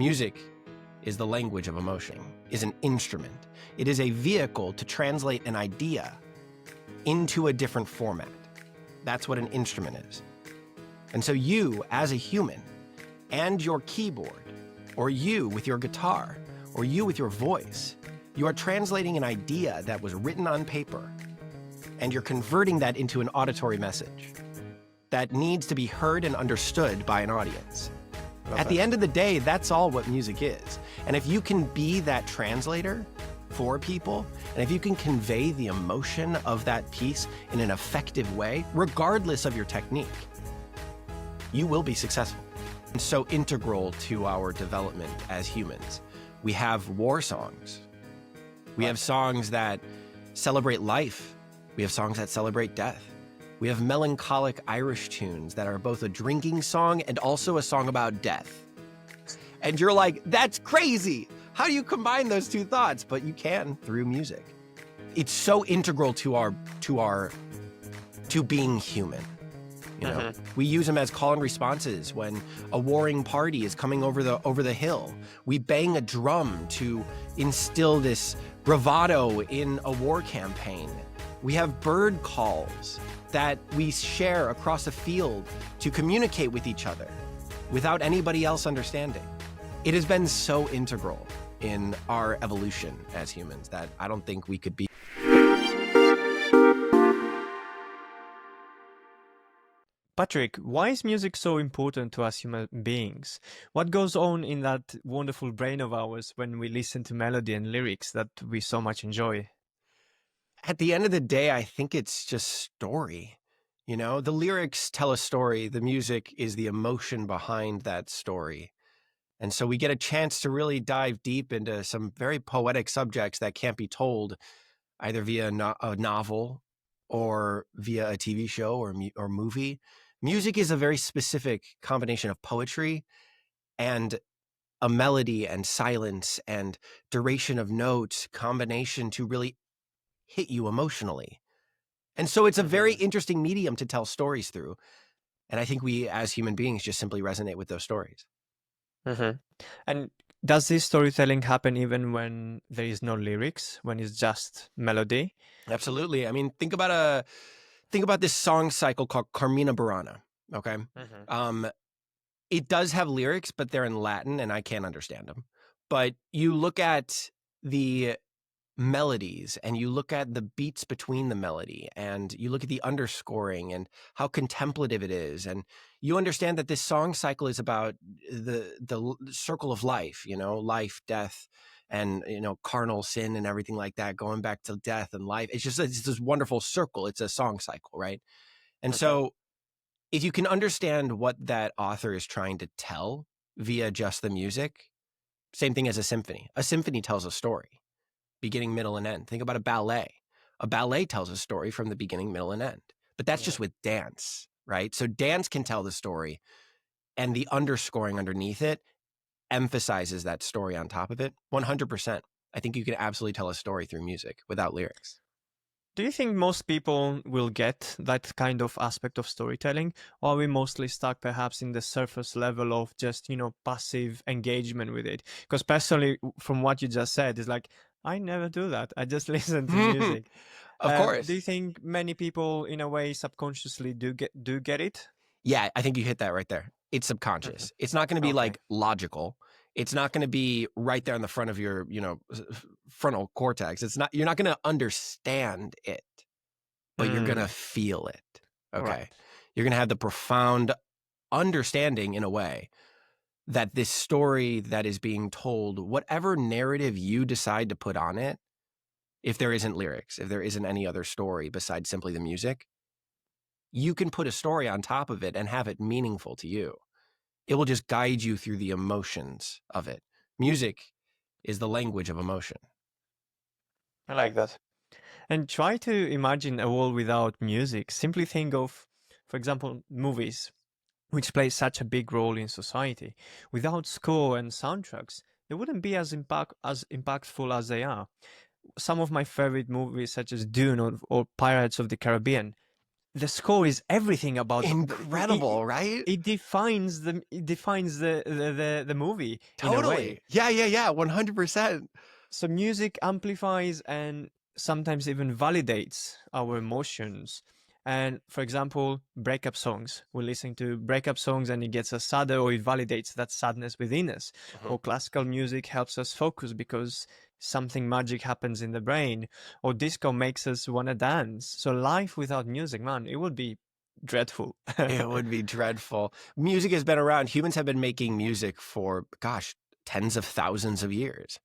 Music is the language of emotion, is an instrument. It is a vehicle to translate an idea into a different format. That's what an instrument is. And so you, as a human, and your keyboard, or you with your guitar, or you with your voice, you are translating an idea that was written on paper, and you're converting that into an auditory message that needs to be heard and understood by an audience. At the end of the day, that's all what music is. And if you can be that translator for people, and if you can convey the emotion of that piece in an effective way, regardless of your technique, you will be successful. And so integral to our development as humans. We have war songs. We have songs that celebrate life. We have songs that celebrate death. We have melancholic Irish tunes that are both a drinking song and also a song about death. And you're like, that's crazy. How do you combine those two thoughts? But you can through music. It's so integral to being human. You know, we use them as call and responses when a warring party is coming over the hill. We bang a drum to instill this bravado in a war campaign. We have bird calls that we share across a field to communicate with each other without anybody else understanding. It has been so integral in our evolution as humans that I don't think we could be. Patrick, why is music so important to us human beings? What goes on in that wonderful brain of ours when we listen to melody and lyrics that we so much enjoy? At the end of the day, I think it's just story. You know, the lyrics tell a story. The music is the emotion behind that story. And so we get a chance to really dive deep into some very poetic subjects that can't be told either via a novel or via a TV show or movie. Music is a very specific combination of poetry and a melody and silence and duration of notes combination to really hit you emotionally. And so it's a very interesting medium to tell stories through. And I think we as human beings just simply resonate with those stories. And does this storytelling happen even when there is no lyrics, when it's just melody? Absolutely. I mean, think about this song cycle called Carmina Burana. Okay. It does have lyrics, but they're in Latin and I can't understand them. But you look at the melodies and you look at the beats between the melody and you look at the underscoring and how contemplative it is. And you understand that this song cycle is about the circle of life, you know, life, death, and, you know, carnal sin and everything like that, going back to death and life. It's this wonderful circle. It's a song cycle, right? And so if you can understand what that author is trying to tell via just the music, same thing as a symphony. A symphony tells a story, beginning, middle, and end. Think about a ballet. A ballet tells a story from the beginning, middle, and end. But that's just with dance, right? So dance can tell the story, and the underscoring underneath it emphasizes that story on top of it. 100%. I think you can absolutely tell a story through music without lyrics. Do you think most people will get that kind of aspect of storytelling, or are we mostly stuck perhaps in the surface level of just, you know, passive engagement with it? Because personally, from what you just said, it's like, I never do that. I just listen to music. Of course. Do you think many people, in a way, subconsciously do get it? Yeah, I think you hit that right there. It's subconscious. It's not going to be like logical. It's not going to be right there in the front of your, you know, frontal cortex. You're not going to understand it, but you're going to feel it. Okay. Right. You're going to have the profound understanding in a way that this story that is being told, whatever narrative you decide to put on it, if there isn't lyrics, if there isn't any other story besides simply the music, you can put a story on top of it and have it meaningful to you. It will just guide you through the emotions of it. Music is the language of emotion. I like that. And try to imagine a world without music. Simply think of, for example, movies, which play such a big role in society. Without score and soundtracks, they wouldn't be as impactful as they are. Some of my favorite movies, such as Dune or Pirates of the Caribbean, the score is everything about Incredible, right? It defines the movie in a way. Totally. Yeah, 100%. So music amplifies and sometimes even validates our emotions. And for example, breakup songs. We're listening to breakup songs and it gets us sadder, or it validates that sadness within us. Or classical music helps us focus because something magic happens in the brain. Or disco makes us want to dance. So life without music, man, it would be dreadful. It would be dreadful. Music has been around. Humans have been making music for, gosh, tens of thousands of years.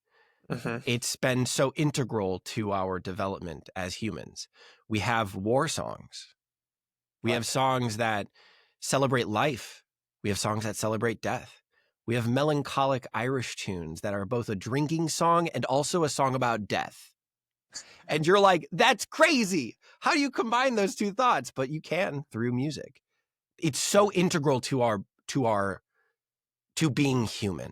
It's been so integral to our development as humans. We have war songs. We have songs that celebrate life. We have songs that celebrate death. We have melancholic Irish tunes that are both a drinking song and also a song about death. And you're like, that's crazy. How do you combine those two thoughts? But you can through music. It's so integral to being human.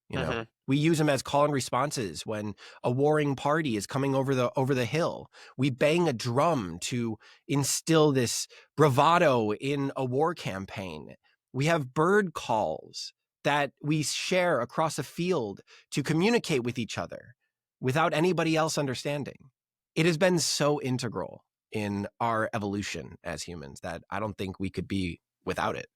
You know, we use them as call and responses when a warring party is coming over the hill. We bang a drum to instill this bravado in a war campaign. We have bird calls that we share across a field to communicate with each other without anybody else understanding. It has been so integral in our evolution as humans that I don't think we could be without it.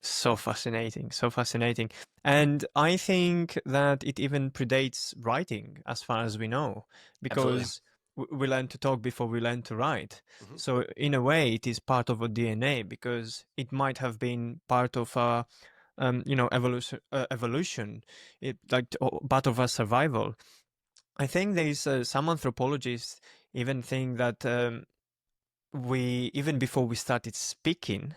So fascinating, so fascinating. And I think that it even predates writing, as far as we know, because we learn to talk before we learn to write. So in a way, it is part of our DNA, because it might have been part of our, evolution, part of our survival. I think there is some anthropologists even think that even before we started speaking,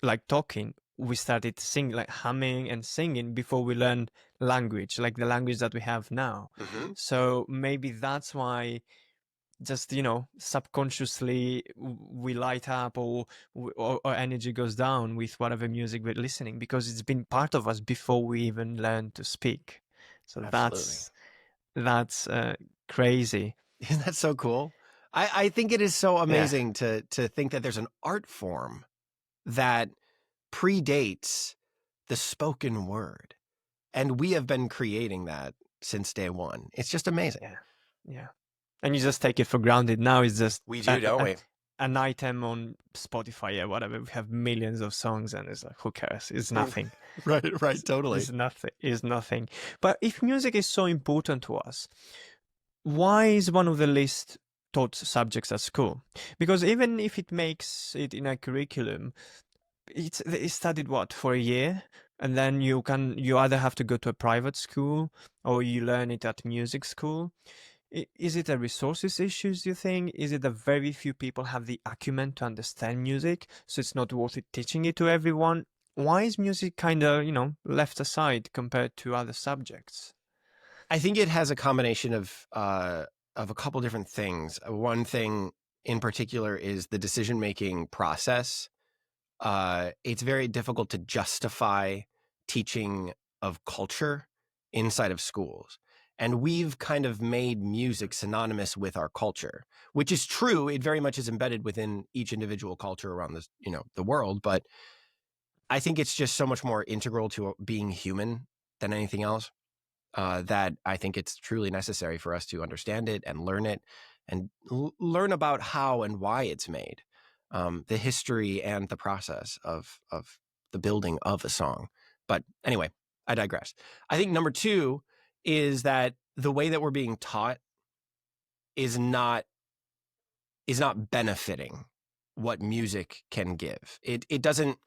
like talking, we started singing, like humming and singing before we learned language, like the language that we have now. So maybe that's why just, subconsciously we light up, or our energy goes down with whatever music we're listening, because it's been part of us before we even learned to speak. So that's crazy. Isn't that so cool? I think it is so amazing to think that there's an art form that predates the spoken word. And we have been creating that since day one. It's just amazing. Yeah. And you just take it for granted. Now it's just... We do, don't we? An item on Spotify or whatever. We have millions of songs and it's like, who cares? It's nothing. Right, totally. It's nothing. But if music is so important to us, why is one of the least taught subjects at school? Because even if it makes it in a curriculum, it's studied for a year, and then you either have to go to a private school or you learn it at music school. Is it a resources issues, do you think? Is it that very few people have the acumen to understand music, so it's not worth it teaching it to everyone? Why is music kind of, left aside compared to other subjects? I think it has a combination of a couple different things. One thing in particular is the decision-making process. It's very difficult to justify teaching of culture inside of schools. And we've kind of made music synonymous with our culture, which is true. It very much is embedded within each individual culture around this, the world. But I think it's just so much more integral to being human than anything else, that I think it's truly necessary for us to understand it and learn it and learn about how and why it's made. The history and the process of the building of a song. But anyway, I digress. I think number two is that the way that we're being taught is not benefiting what music can give. It doesn't.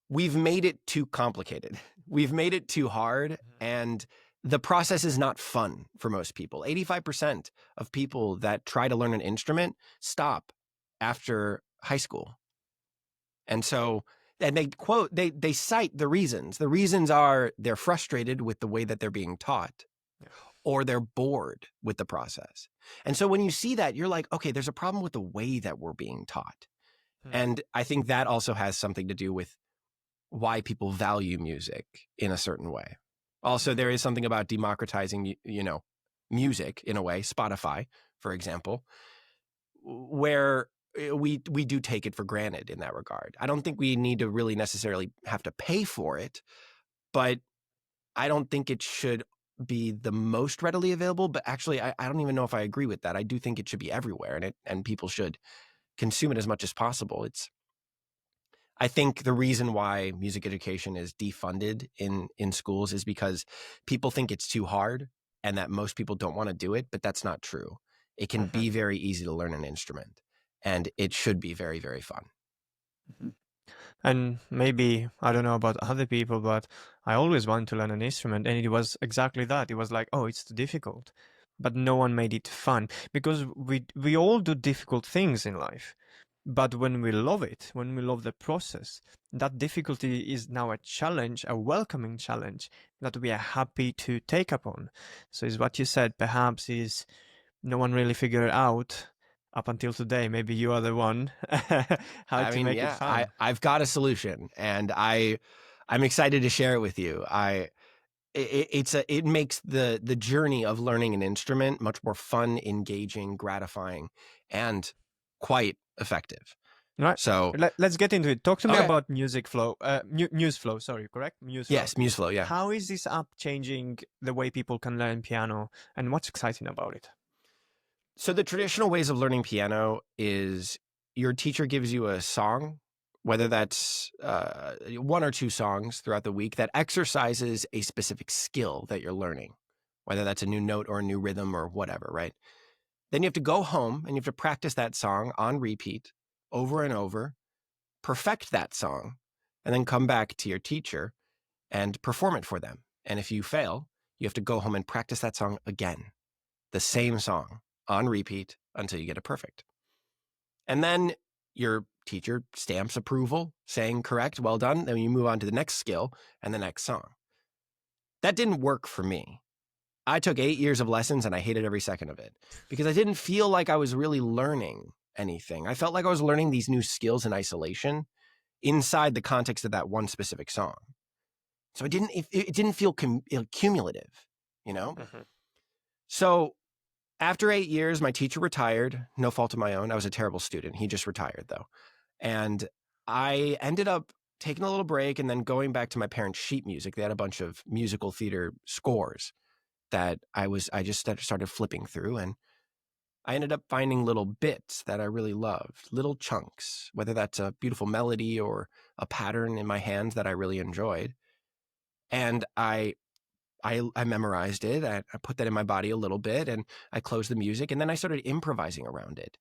We've made it too complicated. We've made it too hard, and the process is not fun for most people. 85% of people that try to learn an instrument stop after high school. And so, and they cite the reasons. The reasons are they're frustrated with the way that they're being taught, or they're bored with the process. And so when you see that, you're like, okay, there's a problem with the way that we're being taught. And I think that also has something to do with why people value music in a certain way. Also, there is something about democratizing, music in a way, Spotify, for example, where we do take it for granted in that regard. I don't think we need to really necessarily have to pay for it, but I don't think it should be the most readily available. But actually, I don't even know if I agree with that. I do think it should be everywhere, and people should consume it as much as possible. I think the reason why music education is defunded in schools is because people think it's too hard and that most people don't want to do it, but that's not true. It can be very easy to learn an instrument, and it should be very, very fun. And maybe, I don't know about other people, but I always wanted to learn an instrument, and it was exactly that. It was like, oh, it's too difficult. But no one made it fun, because we all do difficult things in life. But when we love it, when we love the process, that difficulty is now a challenge, a welcoming challenge that we are happy to take upon. So it's what you said, perhaps is no one really figured out up until today. Maybe you are the one how to make it fun. I've got a solution, and I'm excited to share it with you. It makes the journey of learning an instrument much more fun, engaging, gratifying, and quite effective. Right. So let's get into it. Talk to me about MuseFlow. MuseFlow, sorry, correct? MuseFlow. Yes, MuseFlow, yeah. How is this app changing the way people can learn piano, and what's exciting about it? So the traditional ways of learning piano is your teacher gives you a song, whether that's 1 or 2 songs throughout the week that exercises a specific skill that you're learning, whether that's a new note or a new rhythm or whatever, right? Then you have to go home and you have to practice that song on repeat over and over, perfect that song, and then come back to your teacher and perform it for them. And if you fail, you have to go home and practice that song again, the same song on repeat until you get it perfect. And then your teacher stamps approval, saying correct, well done. Then you move on to the next skill and the next song. That didn't work for me. I took 8 years of lessons and I hated every second of it because I didn't feel like I was really learning anything. I felt like I was learning these new skills in isolation inside the context of that one specific song. So it didn't feel cumulative, you know? So after 8 years, my teacher retired, no fault of my own. I was a terrible student. He just retired though. And I ended up taking a little break and then going back to my parents' sheet music. They had a bunch of musical theater scores that I just started flipping through, and I ended up finding little bits that I really loved, little chunks, whether that's a beautiful melody or a pattern in my hand that I really enjoyed. And I memorized it. I put that in my body a little bit, and I closed the music, and then I started improvising around it,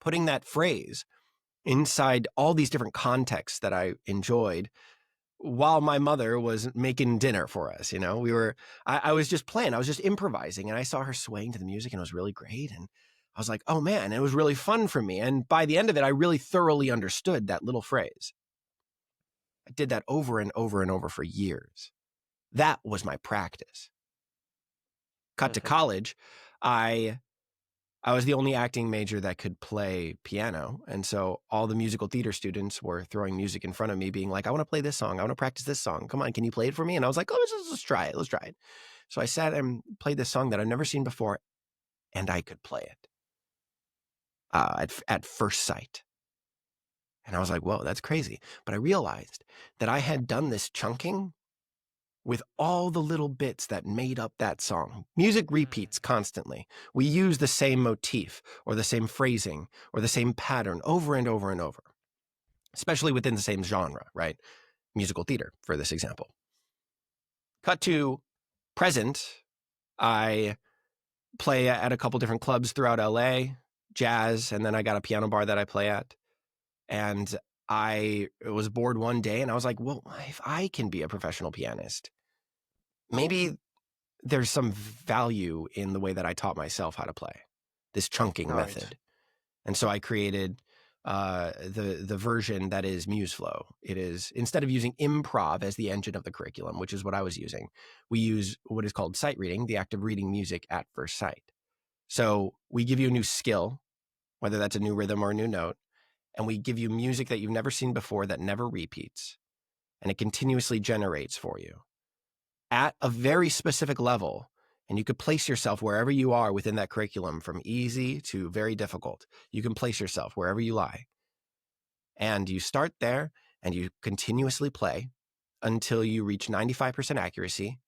putting that phrase inside all these different contexts that I enjoyed while my mother was making dinner for us. You know, I was just playing, I was just improvising, and I saw her swaying to the music, and it was really great. And I was like, oh man, it was really fun for me. And by the end of it, I really thoroughly understood that little phrase. I did that over and over and over for years. That was my practice. Cut to college, I was the only acting major that could play piano. And so all the musical theater students were throwing music in front of me, being like, I want to play this song. I want to practice this song. Come on, can you play it for me? And I was like, oh, let's try it. Let's try it. So I sat and played this song that I'd never seen before, and I could play it at first sight. And I was like, whoa, that's crazy. But I realized that I had done this chunking with all the little bits that made up that song. Music repeats constantly. We use the same motif or the same phrasing or the same pattern over and over and over, especially within the same genre, right? Musical theater, for this example. Cut to present, I play at a couple different clubs throughout LA, jazz, and then I got a piano bar that I play at. And I was bored one day and I was like, well, if I can be a professional pianist, maybe there's some value in the way that I taught myself how to play, this chunking method. And so I created the version that is MuseFlow. It is, instead of using improv as the engine of the curriculum, which is what I was using, we use what is called sight reading, the act of reading music at first sight. So we give you a new skill, whether that's a new rhythm or a new note, and we give you music that you've never seen before that never repeats, and it continuously generates for you at a very specific level and you could place yourself wherever you are within that curriculum, from easy to very difficult. You can place yourself wherever you lie. And you start there and you continuously play until you reach 95% accuracy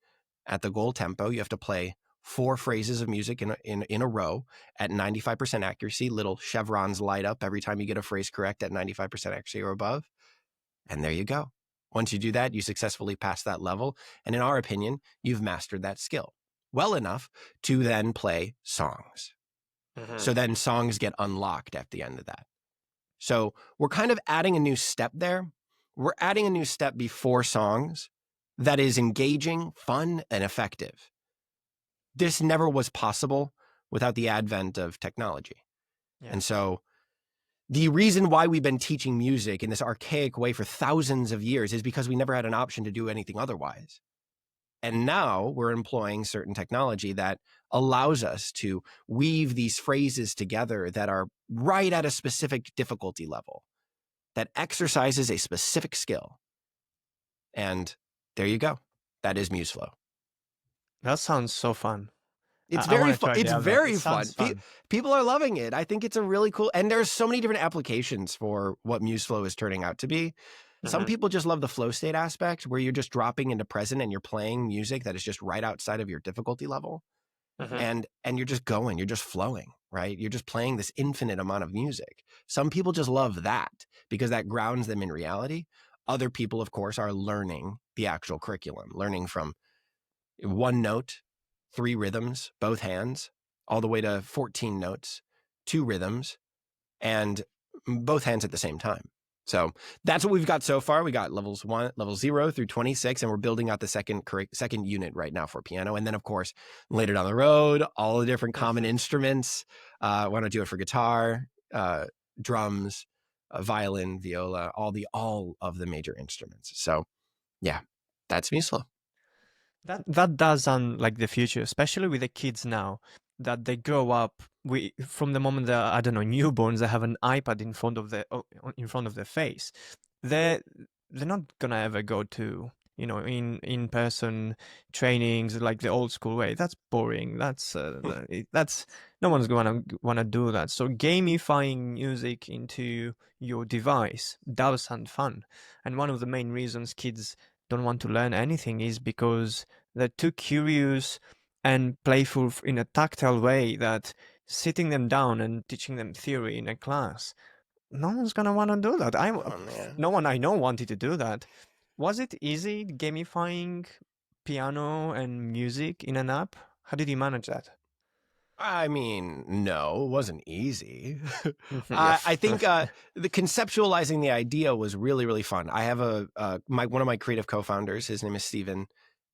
at the goal tempo. You have to play 4 phrases of music in a row at 95% accuracy. Little chevrons light up every time you get a phrase correct at 95% accuracy or above. And there you go. Once you do that, you successfully pass that level. And in our opinion, you've mastered that skill well enough to then play songs. So then songs get unlocked at the end of that. So we're kind of adding a new step there. We're adding a new step before songs that is engaging, fun, and effective. This never was possible without the advent of technology. Yeah. And so the reason why we've been teaching music in this archaic way for thousands of years is because we never had an option to do anything otherwise. And now we're employing certain technology that allows us to weave these phrases together that are right at a specific difficulty level, that exercises a specific skill. And there you go. That is MuseFlow. That sounds so fun. It's I very wanna fun. try it It's out. very It fun. sounds fun. People are loving it. I think it's a really cool, and there's so many different applications for what MuseFlow is turning out to be. Some people just love the flow state aspect where you're just dropping into present and you're playing music that is just right outside of your difficulty level. And you're just going, you're just flowing, right? You're just playing this infinite amount of music. Some people just love that because that grounds them in reality. Other people, of course, are learning the actual curriculum, learning from 1 note, 3 rhythms, both hands, all the way to 14 notes, 2 rhythms, and both hands at the same time. So that's what we've got so far. We got level 0 through 26, and we're building out the second unit right now for piano. And then, of course, later down the road, all the different common instruments. Why don't I do it for guitar, drums, violin, viola, all of the major instruments. So, yeah, that's MuseFlow. That does sound like the future, especially with the kids now, that they grow up. From the moment they're, I don't know, newborns, they have an iPad in front of their face. They're not gonna ever go to, in person trainings like the old school way. That's boring. That's no one's gonna wanna do that. So gamifying music into your device does sound fun, and one of the main reasons kids don't want to learn anything is because they're too curious and playful in a tactile way that sitting them down and teaching them theory in a class, no one's gonna want to do that. No one I know wanted to do that. Was it easy gamifying piano and music in an app? How did you manage that? I mean, no, it wasn't easy. Yeah. I think the conceptualizing the idea was really, really fun. I have one of my creative co-founders. His name is Steven,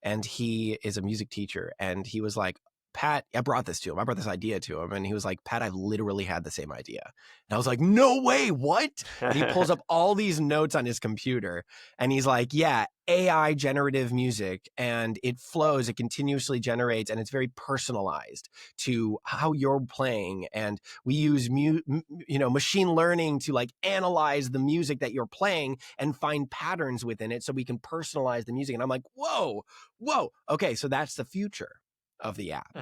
and he is a music teacher. And he was like, Pat, I brought this to him. I brought this idea to him. And he was like, Pat, I've literally had the same idea. And I was like, no way, what? And he pulls up all these notes on his computer. And he's like, yeah, AI generative music. And it flows, it continuously generates, and it's very personalized to how you're playing. And we use machine learning to like analyze the music that you're playing and find patterns within it so we can personalize the music. And I'm like, whoa. Okay, so that's the future of the app.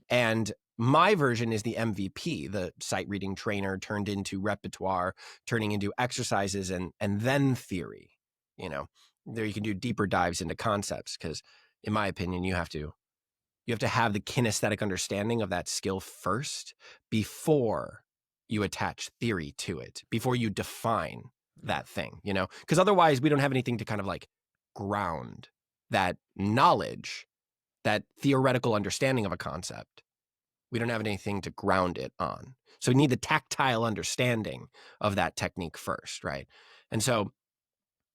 And my version is the MVP, the sight reading trainer turned into repertoire, turning into exercises and then theory. There you can do deeper dives into concepts because, in my opinion, you have to have the kinesthetic understanding of that skill first before you attach theory to it, before you define that thing, because otherwise we don't have anything to kind of like ground that knowledge, that theoretical understanding of a concept. We don't have anything to ground it on. So we need the tactile understanding of that technique first, right? And so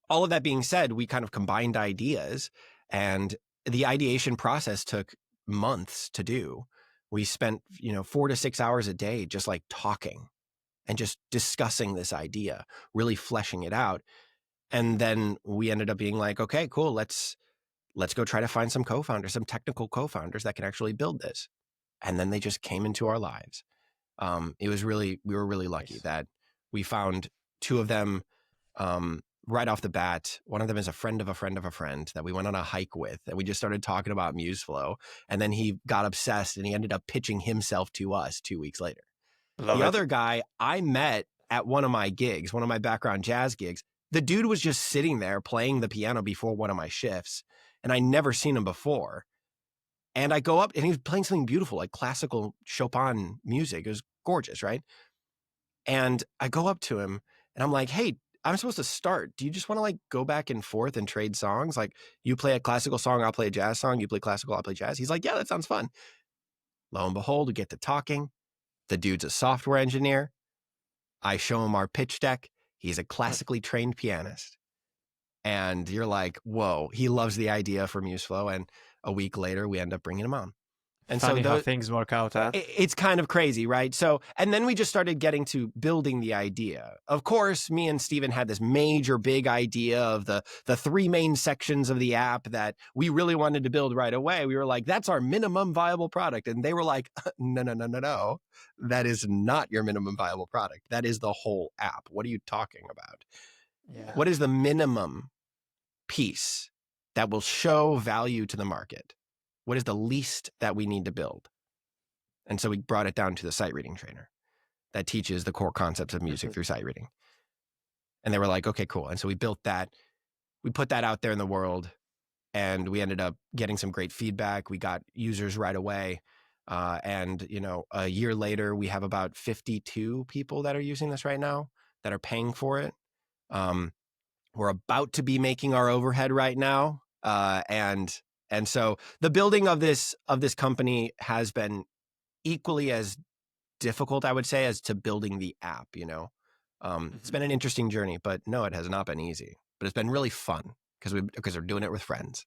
all of that being said, we kind of combined ideas, and the ideation process took months to do. We spent, 4 to 6 hours a day just like talking and just discussing this idea, really fleshing it out. And then we ended up being like, okay, cool, let's go try to find some technical co-founders that can actually build this. And then they just came into our lives. We were really lucky that we found 2 of them right off the bat, one of them is a friend of a friend of a friend that we went on a hike with, and we just started talking about MuseFlow. And then he got obsessed and he ended up pitching himself to us 2 weeks later. Love The it. other guy I met at one of my gigs, one of my background jazz gigs. The dude was just sitting there playing the piano before one of my shifts, and I never seen him before. And I go up and he was playing something beautiful, like classical Chopin music. It was gorgeous, right? And I go up to him and I'm like, hey, I'm supposed to start. Do you just want to like go back and forth and trade songs? Like you play a classical song, I'll play a jazz song. You play classical, I'll play jazz. He's like, yeah, that sounds fun. Lo and behold, we get to talking. The dude's a software engineer. I show him our pitch deck. He's a classically trained pianist. And you're like, whoa, he loves the idea for MuseFlow. And a week later, we end up bringing him on. And Funny so how things work out, huh? it's kind of crazy, right? So, and then we just started getting to building the idea. Of course, me and Steven had this major big idea of the three main sections of the app that we really wanted to build right away. We were like, that's our minimum viable product. And they were like, no. That is not your minimum viable product. That is the whole app. What are you talking about? Yeah. What is the minimum piece that will show value to the market? What is the least that we need to build? And so we brought it down to the sight reading trainer that teaches the core concepts of music through sight reading. And they were like, okay, cool. And so we built that. We put that out there in the world, and we ended up getting some great feedback. We got users right away. And, you know, a year later, we have about 52 people that are using this right now that are paying for it. We're about to be making our overhead right now. And so the building of this company has been equally as difficult, I would say, as to building the app, you know. It's been an interesting journey, but no, it has not been easy. But it's been really fun because we're doing it with friends.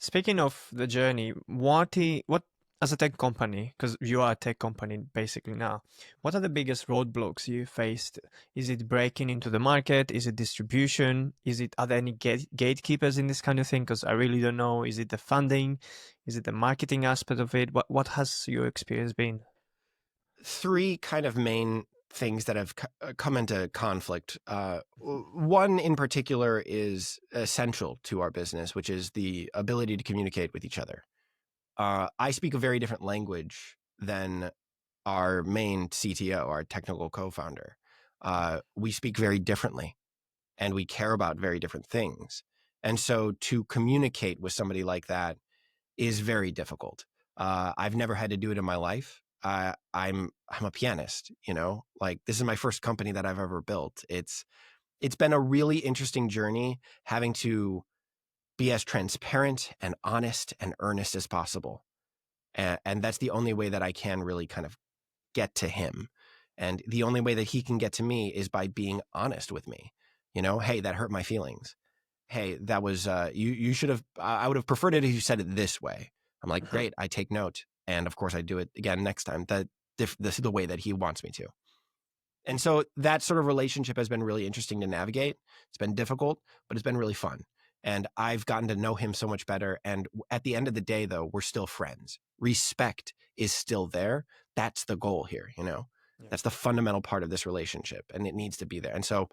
Speaking of the journey, what as a tech company, because you are a tech company basically now, what are the biggest roadblocks you faced? Is it breaking into the market? Is it distribution? Are there any gatekeepers in this kind of thing? Because I really don't know. Is it the funding? Is it the marketing aspect of it? What has your experience been? Three kind of main things that have come into conflict. One in particular is essential to our business, which is the ability to communicate with each other. I speak a very different language than our main CTO, our technical co-founder. We speak very differently, and we care about very different things. And so to communicate with somebody like that is very difficult. I've never had to do it in my life. I'm a pianist, you know, like this is my first company that I've ever built. It's been a really interesting journey having to be as transparent and honest and earnest as possible. And that's the only way that I can really kind of get to him. And the only way that he can get to me is by being honest with me. You know, hey, that hurt my feelings. Hey, that was, you should have, I would have preferred it if you said it this way. I'm like, great, I take note. And of course I do it again next time. This is the way that he wants me to. And so that sort of relationship has been really interesting to navigate. It's been difficult, but it's been really fun. And I've gotten to know him so much better. And at the end of the day, though, we're still friends. Respect is still there. That's the goal here, you know? Yeah. That's the fundamental part of this relationship, and it needs to be there. And so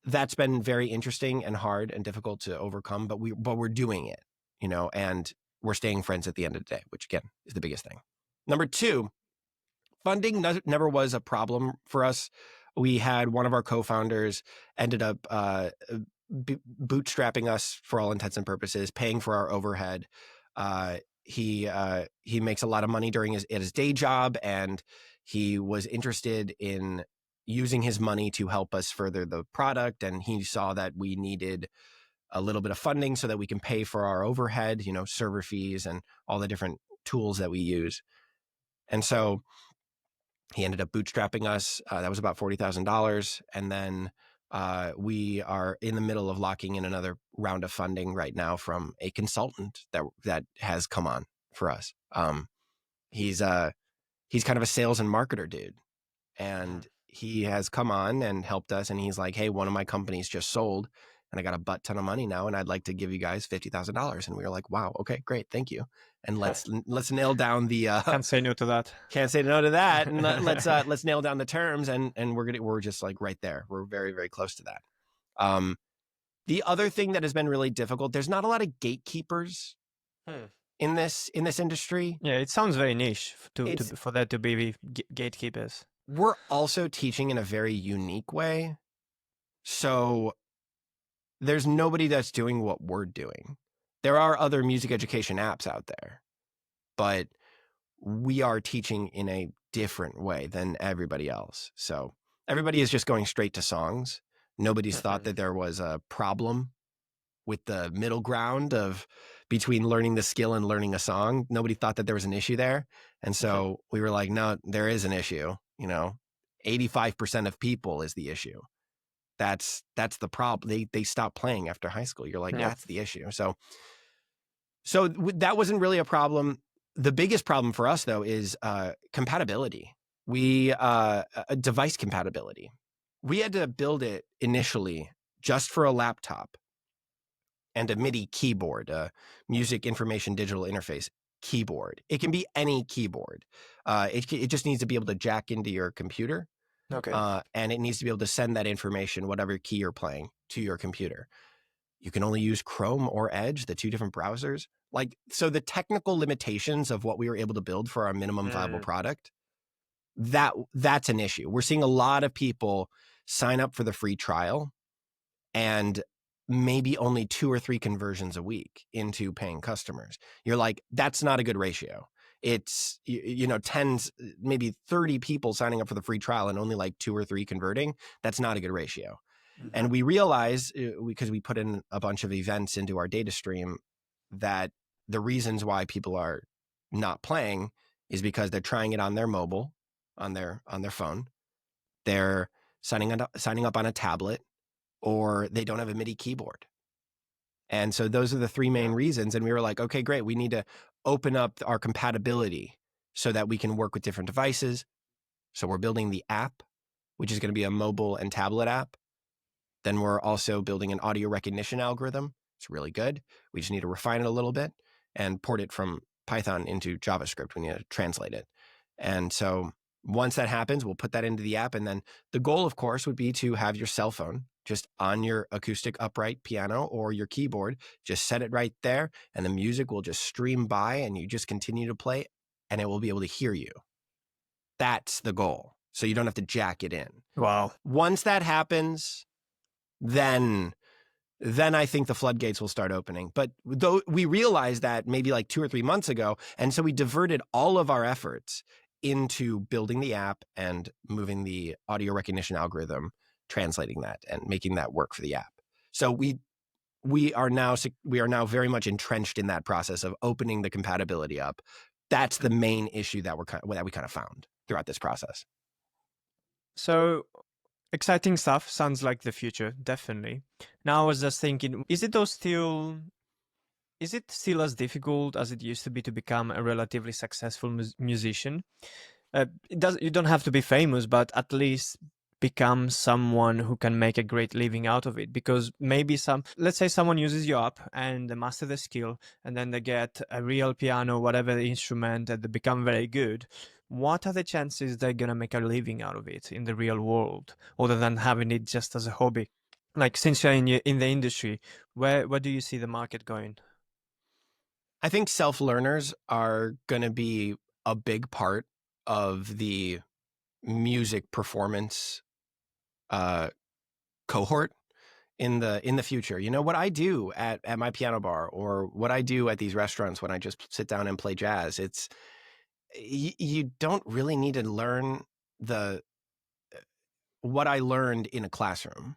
that's been very interesting and hard and difficult to overcome, but we're doing it, you know, and we're staying friends at the end of the day, which again is the biggest thing. Number two, funding never was a problem for us. We had one of our co-founders ended up bootstrapping us for all intents and purposes, paying for our overhead. He makes a lot of money during his day job, and he was interested in using his money to help us further the product. And he saw that we needed a little bit of funding so that we can pay for our overhead, you know, server fees and all the different tools that we use. And so he ended up bootstrapping us. That was about $40,000. And then we are in the middle of locking in another round of funding right now from a consultant that has come on for us. He's kind of a sales and marketer dude, and he has come on and helped us. And he's like, hey, one of my companies just sold, and I got a butt ton of money now, and I'd like to give you guys $50,000. And we were like, wow, okay, great, thank you. And let's nail down the can't say no to that. Can't say no to that. And let's nail down the terms. And we're just like right there. We're very, very close to that. The other thing that has been really difficult, there's not a lot of gatekeepers in this industry. Yeah, it sounds very niche It's- for there to be gatekeepers. We're also teaching in a very unique way. So there's nobody that's doing what we're doing. There are other music education apps out there, but we are teaching in a different way than everybody else. So everybody is just going straight to songs. Nobody's thought that there was a problem with the middle ground of between learning the skill and learning a song. Nobody thought that there was an issue there. And so we were like, no, there is an issue. 85% of people is the issue. That's the problem. They stop playing after high school. You're like, that's the issue. So that wasn't really a problem. The biggest problem for us, though, is compatibility. Device compatibility. We had to build it initially just for a laptop and a MIDI keyboard, a music information digital interface keyboard. It can be any keyboard. It just needs to be able to jack into your computer. Okay. And it needs to be able to send that information, whatever key you're playing, to your computer. You can only use Chrome or Edge, the two different browsers. So the technical limitations of what we were able to build for our minimum viable product, that's an issue. We're seeing a lot of people sign up for the free trial and maybe only 2 or 3 conversions a week into paying customers. You're like, that's not a good ratio. It's, tens, maybe 30 people signing up for the free trial and only like 2 or 3 converting. That's not a good ratio. And we realize, because we put in a bunch of events into our data stream, that the reasons why people are not playing is because they're trying it on their mobile, on their phone. They're signing up on a tablet, or they don't have a MIDI keyboard. And so those are the 3 main reasons. And we were like, okay, great. We need to open up our compatibility so that we can work with different devices. So we're building the app, which is going to be a mobile and tablet app. Then we're also building an audio recognition algorithm. It's really good. We just need to refine it a little bit and port it from Python into JavaScript. We need to translate it. And so once that happens, we'll put that into the app. And then the goal, of course, would be to have your cell phone just on your acoustic upright piano or your keyboard, just set it right there, and the music will just stream by and you just continue to play and it will be able to hear you. That's the goal. So you don't have to jack it in. Wow. Once that happens, then I think the floodgates will start opening. But though we realized that maybe like 2 or 3 months ago, and so we diverted all of our efforts into building the app and moving the audio recognition algorithm, translating that and making that work for the app. So we are now very much entrenched in that process of opening the compatibility up. That's the main issue that we kind of found throughout this process. So exciting stuff. Sounds like the future, definitely. Now I was just thinking, is it still as difficult as it used to be to become a relatively successful musician? You don't have to be famous, but at least become someone who can make a great living out of it. Because maybe let's say someone uses your app and they master the skill, and then they get a real piano, whatever instrument, and they become very good. What are the chances they're going to make a living out of it in the real world, other than having it just as a hobby? Like, since you're in the industry, where do you see the market going? I think self-learners are going to be a big part of the music performance cohort in the future. What I do at my piano bar, or what I do at these restaurants when I just sit down and play jazz, it's you don't really need to learn what I learned in a classroom.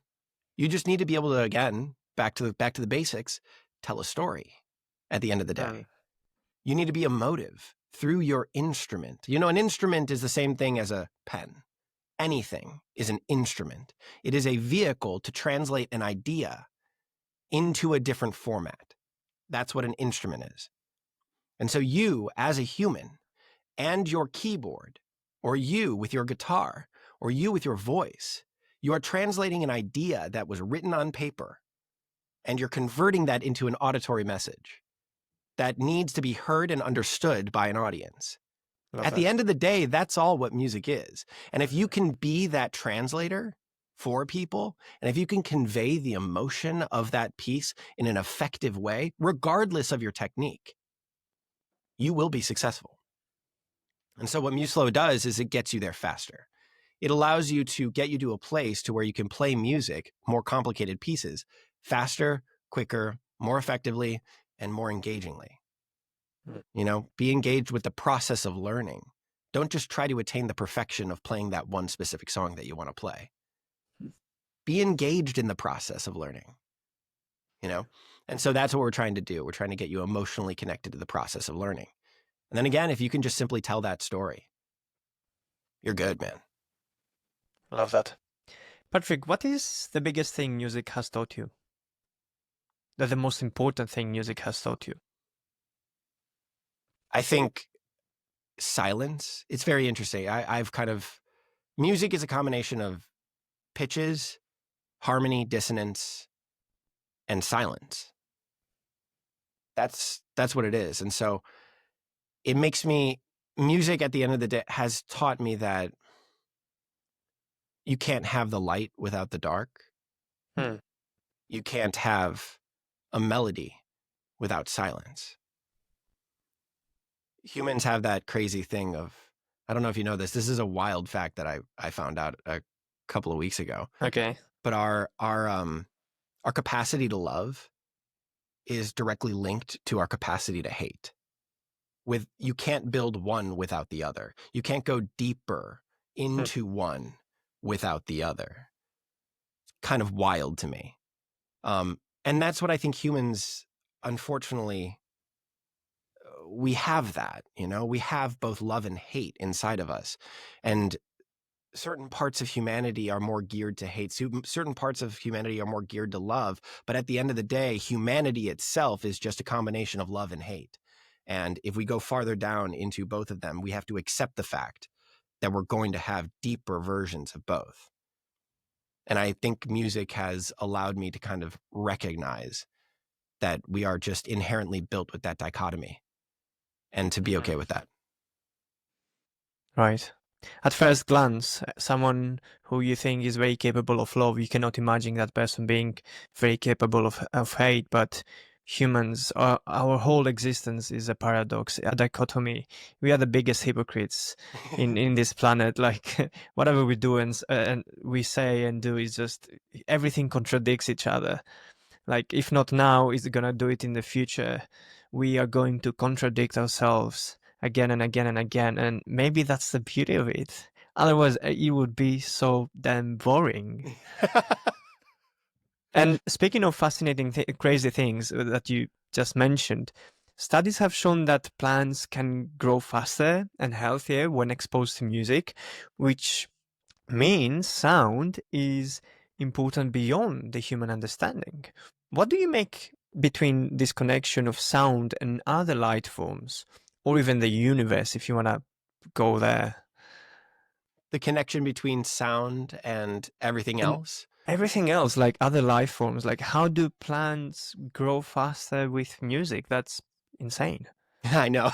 You just need to be able to, again, back to the basics, tell a story at the end of the day. You need to be emotive through your instrument. An instrument is the same thing as a pen. Anything is an instrument. It is a vehicle to translate an idea into a different format. That's what an instrument is. And so you, as a human, and your keyboard, or you with your guitar, or you with your voice, you are translating an idea that was written on paper, and you're converting that into an auditory message that needs to be heard and understood by an audience. At the end of the day, that's all what music is. And if you can be that translator for people, and if you can convey the emotion of that piece in an effective way, regardless of your technique, you will be successful. And so what MuseFlow does is it gets you there faster. It allows you to get you to a place to where you can play music, more complicated pieces, faster, quicker, more effectively, and more engagingly. You know, be engaged with the process of learning. Don't just try to attain the perfection of playing that one specific song that you want to play. Be engaged in the process of learning, you know? And so that's what we're trying to do. We're trying to get you emotionally connected to the process of learning. And then again, if you can just simply tell that story, you're good, man. Love that. Patrick, what is the biggest thing music has taught you? The most important thing music has taught you? I think silence. It's very interesting. I've kind of, music is a combination of pitches, harmony, dissonance, and silence. That's what it is. And so it makes me, music at the end of the day has taught me that you can't have the light without the dark. You can't have a melody without silence. Humans have that crazy thing of, I don't know if you know this. This is a wild fact that I found out a couple of weeks ago. Okay. But our capacity to love is directly linked to our capacity to hate. You can't build one without the other. You can't go deeper into one without the other. It's kind of wild to me. And that's what I think humans, unfortunately, we have that, you know, we have both love and hate inside of us. And certain parts of humanity are more geared to hate. Certain parts of humanity are more geared to love. But at the end of the day, humanity itself is just a combination of love and hate. And if we go farther down into both of them, we have to accept the fact that we're going to have deeper versions of both. And I think music has allowed me to kind of recognize that we are just inherently built with that dichotomy and to be okay with that. Right. At first glance, someone who you think is very capable of love, you cannot imagine that person being very capable of hate, but humans, our whole existence is a paradox, a dichotomy. We are the biggest hypocrites in this planet. Like whatever we do and we say and do is just, everything contradicts each other. Like if not now, is gonna do it in the future. We are going to contradict ourselves again and again and again, and maybe that's the beauty of it. Otherwise, it would be so damn boring. And speaking of fascinating, crazy things that you just mentioned, studies have shown that plants can grow faster and healthier when exposed to music, which means sound is important beyond the human understanding. What do you make between this connection of sound and other light forms, or even the universe, if you want to go there? The connection between sound and everything else? Everything else, like other life forms, like how do plants grow faster with music? That's insane. I know.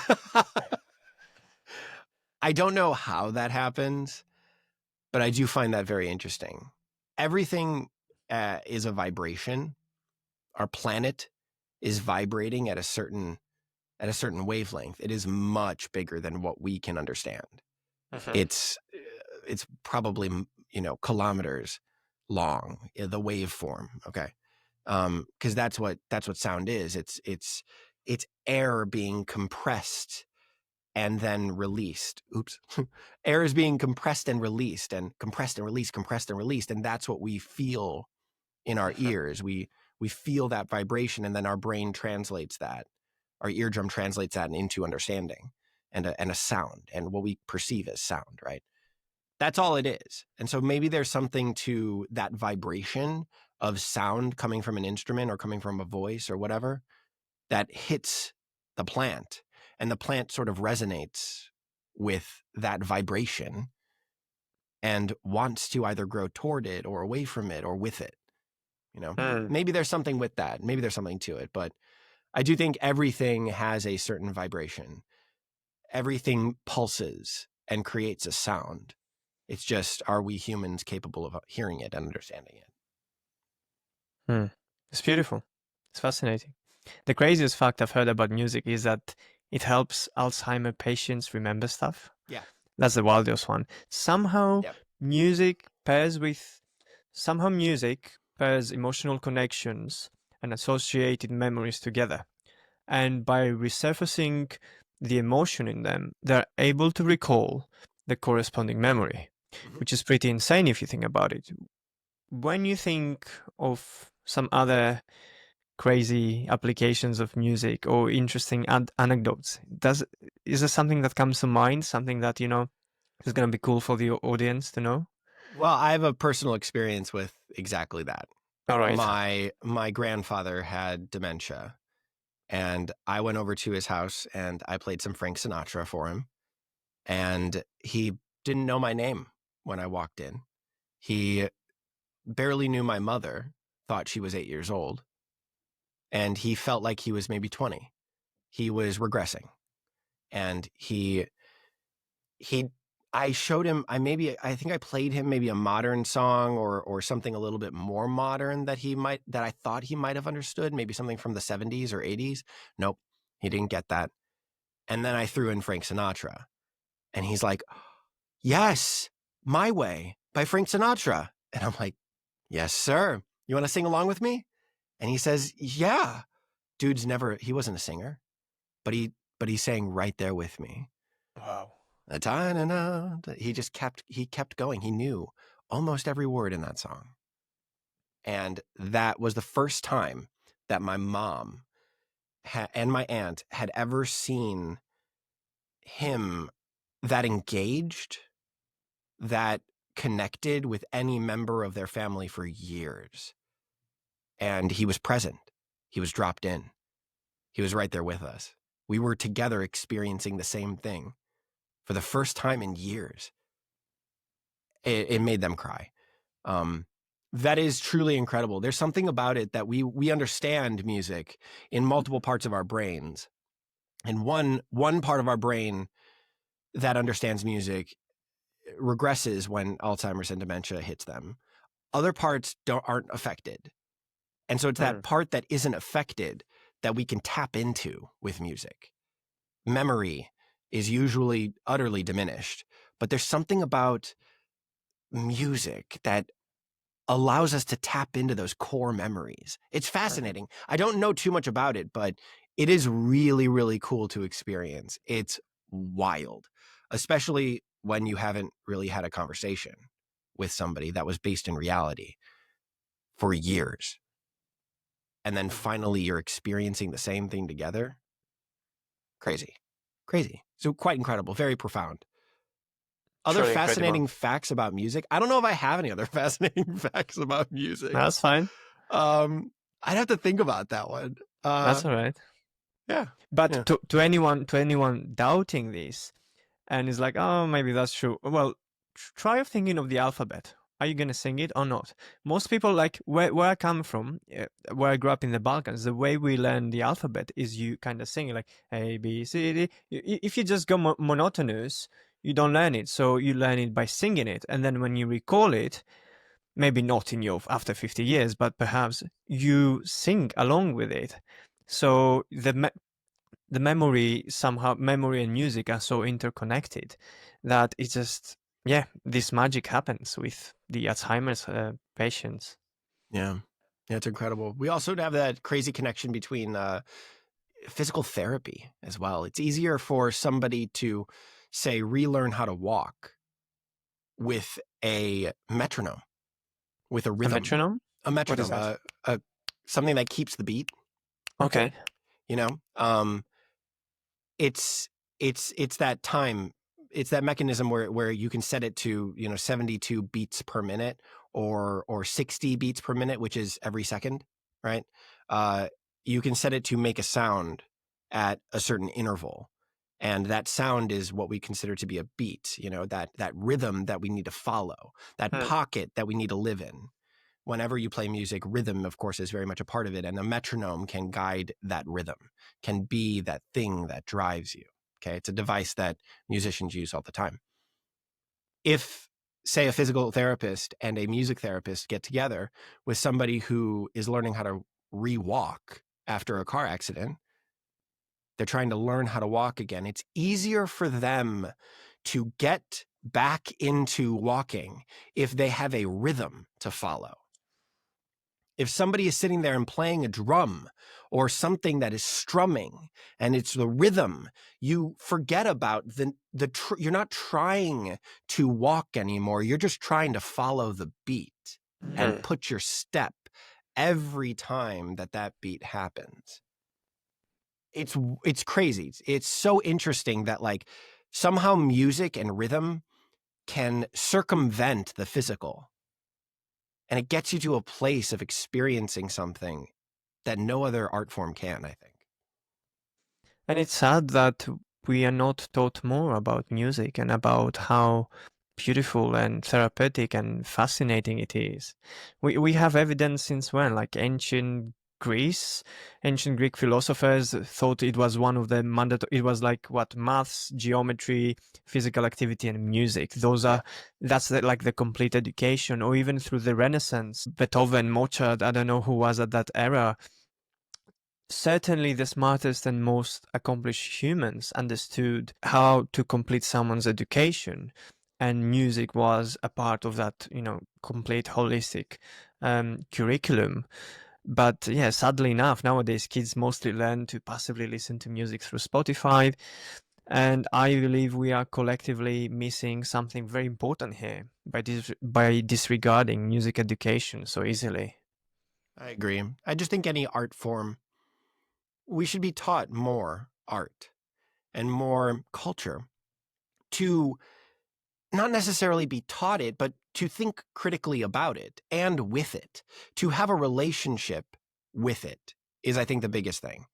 I don't know how that happens, but I do find that very interesting. Everything is a vibration. Our planet is vibrating at a certain wavelength. It is much bigger than what we can understand. It's probably, you know, kilometers long, the waveform. Okay. Because that's what sound is. It's air being compressed and then released. Oops. Air is being compressed and released, and compressed and released, compressed and released. And that's what we feel in our ears. We feel that vibration, and then our brain translates that. Our eardrum translates that into understanding and a sound, and what we perceive as sound, right? That's all it is. And so maybe there's something to that vibration of sound coming from an instrument or coming from a voice or whatever that hits the plant, and the plant sort of resonates with that vibration and wants to either grow toward it or away from it or with it. You know, maybe there's something with that. Maybe there's something to it, but I do think everything has a certain vibration. Everything pulses and creates a sound. It's just, are we humans capable of hearing it and understanding it? It's beautiful. It's fascinating. The craziest fact I've heard about music is that it helps Alzheimer patients remember stuff. Yeah. That's the wildest one. Somehow Yep. music pairs emotional connections and associated memories together. And by resurfacing the emotion in them, they're able to recall the corresponding memory, Mm-hmm. which is pretty insane if you think about it. When you think of some other crazy applications of music or interesting anecdotes, is there something that comes to mind, something that is going to be cool for the audience to know? Well, I have a personal experience with exactly that. All right. My grandfather had dementia, and I went over to his house and I played some Frank Sinatra for him, and he didn't know my name when I walked in. He barely knew my mother, thought she was 8 years old, and he felt like he was maybe 20. He was regressing, and I showed him, I think I played him maybe a modern song or something a little bit more modern that I thought he might have understood, maybe something from the 70s or 80s. Nope, he didn't get that. And then I threw in Frank Sinatra, and he's like, "Yes, My Way by Frank Sinatra." And I'm like, "Yes, sir. You want to sing along with me?" And he says, "Yeah." He wasn't a singer, but he sang right there with me. Wow. He kept going. He knew almost every word in that song. And that was the first time that my mom and my aunt had ever seen him that engaged, that connected with any member of their family for years. And he was present. He was dropped in. He was right there with us. We were together experiencing the same thing for the first time in years. It made them cry. That is truly incredible. There's something about it that we understand music in multiple parts of our brains. And one part of our brain that understands music regresses when Alzheimer's and dementia hits them. Other parts aren't affected. And so it's that part that isn't affected that we can tap into with music. Memory is usually utterly diminished, but there's something about music that allows us to tap into those core memories. It's fascinating. I don't know too much about it, but it is really, really cool to experience. It's wild, especially when you haven't really had a conversation with somebody that was based in reality for years. And then finally you're experiencing the same thing together. Crazy. So quite incredible, very profound. Other Truly fascinating incredible. facts about music. I don't know if I have any other fascinating facts about music. That's fine. I'd have to think about that one. That's all right. Yeah. But to anyone doubting this and is like, oh, maybe that's true. Well, try thinking of the alphabet. Are you going to sing it or not? Most people, like where I come from, where I grew up in the Balkans, the way we learn the alphabet is you kind of sing it like A, B, C, D. If you just go monotonous, you don't learn it. So you learn it by singing it. And then when you recall it, maybe not in your after 50 years, but perhaps you sing along with it. So the memory and music are so interconnected that it's just, this magic happens with the Alzheimer's patients. Yeah, it's incredible. We also have that crazy connection between physical therapy as well. It's easier for somebody to, say, relearn how to walk with a metronome, with a rhythm. A metronome? A metronome, What is that? Something that keeps the beat. Okay. It's that time. It's that mechanism where you can set it to 72 beats per minute or 60 beats per minute, which is every second, right? You can set it to make a sound at a certain interval, and that sound is what we consider to be a beat. That rhythm that we need to follow, that pocket that we need to live in. Whenever you play music, rhythm, of course, is very much a part of it. And a metronome can guide that rhythm, can be that thing that drives you. Okay. It's a device that musicians use all the time. If say a physical therapist and a music therapist get together with somebody who is learning how to re-walk after a car accident, they're trying to learn how to walk again. It's easier for them to get back into walking if they have a rhythm to follow. If somebody is sitting there and playing a drum or something that is strumming and it's the rhythm, you forget about you're not trying to walk anymore. You're just trying to follow the beat and put your step every time that beat happens. It's crazy. It's so interesting that like somehow music and rhythm can circumvent the physical. And it gets you to a place of experiencing something that no other art form can, I think. And it's sad that we are not taught more about music and about how beautiful and therapeutic and fascinating it is. We have evidence since when, like ancient Greek philosophers thought it was one of the mandatory. It was like what, maths, geometry, physical activity, and music. That's like the complete education. Or even through the Renaissance, Beethoven, Mozart. I don't know who was at that era. Certainly, the smartest and most accomplished humans understood how to complete someone's education, and music was a part of that, complete holistic curriculum. But yeah, sadly enough, nowadays kids mostly learn to passively listen to music through Spotify. And I believe we are collectively missing something very important here by disregarding music education so easily. I agree. I just think any art form, we should be taught more art and more culture to not necessarily be taught it, but to think critically about it and with it, to have a relationship with it is, I think, the biggest thing.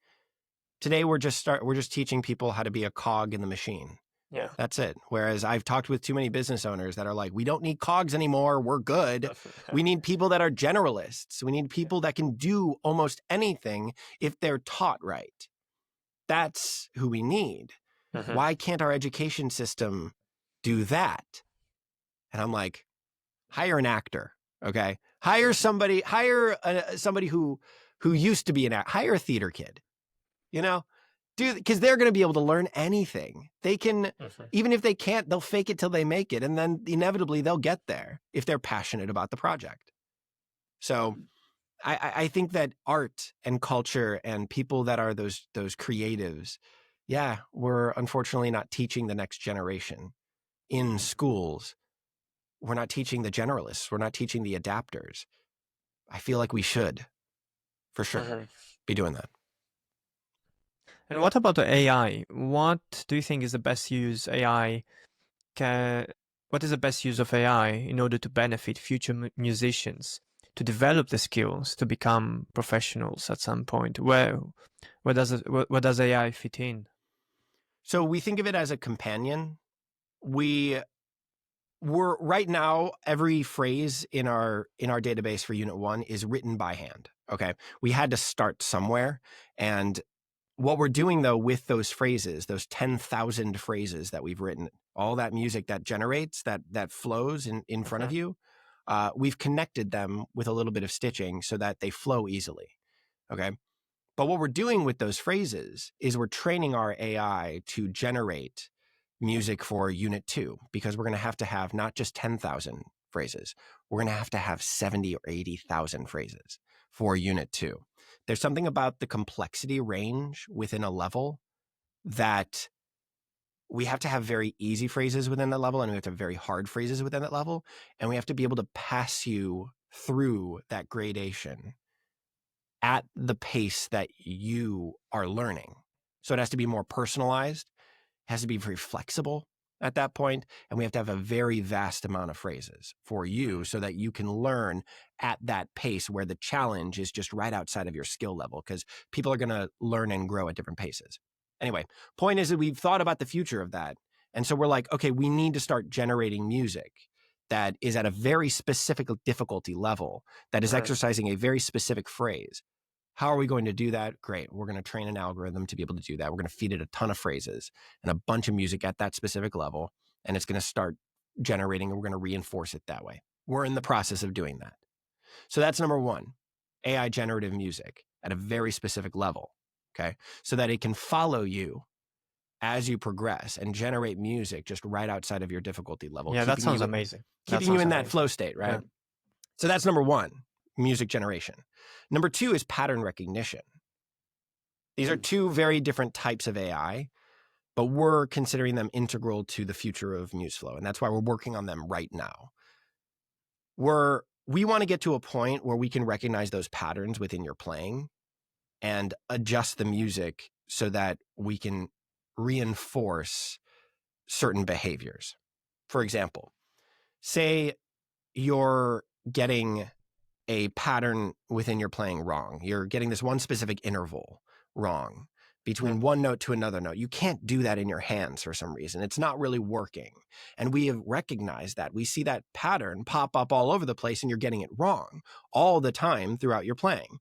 Today, we're just teaching people how to be a cog in the machine. Yeah. That's it. Whereas I've talked with too many business owners that are like, we don't need cogs anymore. We're good. We need people that are generalists. We need people that can do almost anything if they're taught right. That's who we need. Why can't our education system do that? And I'm like, hire an actor. Okay. Hire somebody who used to be an actor. Hire a theater kid, because they're going to be able to learn anything. They can, even if they can't, they'll fake it till they make it. And then inevitably they'll get there if they're passionate about the project. So I think that art and culture and people that are those creatives, we're unfortunately not teaching the next generation in schools. We're not teaching the generalists. We're not teaching the adapters. I feel like we should, for sure, be doing that. And what about the AI? What do you think is the best use what is the best use of AI in order to benefit future musicians, to develop the skills, to become professionals at some point? Where does AI fit in? So we think of it as a companion. We're right now, every phrase in our database for Unit 1 is written by hand. Okay. We had to start somewhere. And what we're doing, though, with those phrases, those 10,000 phrases that we've written, all that music that generates, that flows in front of you, we've connected them with a little bit of stitching so that they flow easily. Okay. But what we're doing with those phrases is we're training our AI to generate music for Unit 2, because we're going to have not just 10,000 phrases. We're going to have 70 or 80,000 phrases for Unit 2. There's something about the complexity range within a level that we have to have very easy phrases within that level, and we have to have very hard phrases within that level, and we have to be able to pass you through that gradation at the pace that you are learning. So it has to be more personalized, it has to be very flexible at that point, and we have to have a very vast amount of phrases for you so that you can learn at that pace where the challenge is just right outside of your skill level, because people are going to learn and grow at different paces. Anyway, point is that we've thought about the future of that. And so we're like, okay, we need to start generating music that is at a very specific difficulty level, that is exercising a very specific phrase. How are we going to do that? Great. We're going to train an algorithm to be able to do that. We're going to feed it a ton of phrases and a bunch of music at that specific level. And it's going to start generating, and we're going to reinforce it that way. We're in the process of doing that. So that's number one, AI generative music at a very specific level, okay? So that it can follow you as you progress and generate music just right outside of your difficulty level. Yeah, that sounds amazing. Keeping you in that flow state, right? Yeah. So that's number one, music generation. Number two is pattern recognition. These are two very different types of AI, but we're considering them integral to the future of MuseFlow, and that's why we're working on them right now. We want to get to a point where we can recognize those patterns within your playing and adjust the music so that we can reinforce certain behaviors. For example, say you're getting a pattern within your playing wrong. You're getting this one specific interval wrong between one note to another note. You can't do that in your hands for some reason. It's not really working. And we have recognized that. We see that pattern pop up all over the place and you're getting it wrong all the time throughout your playing.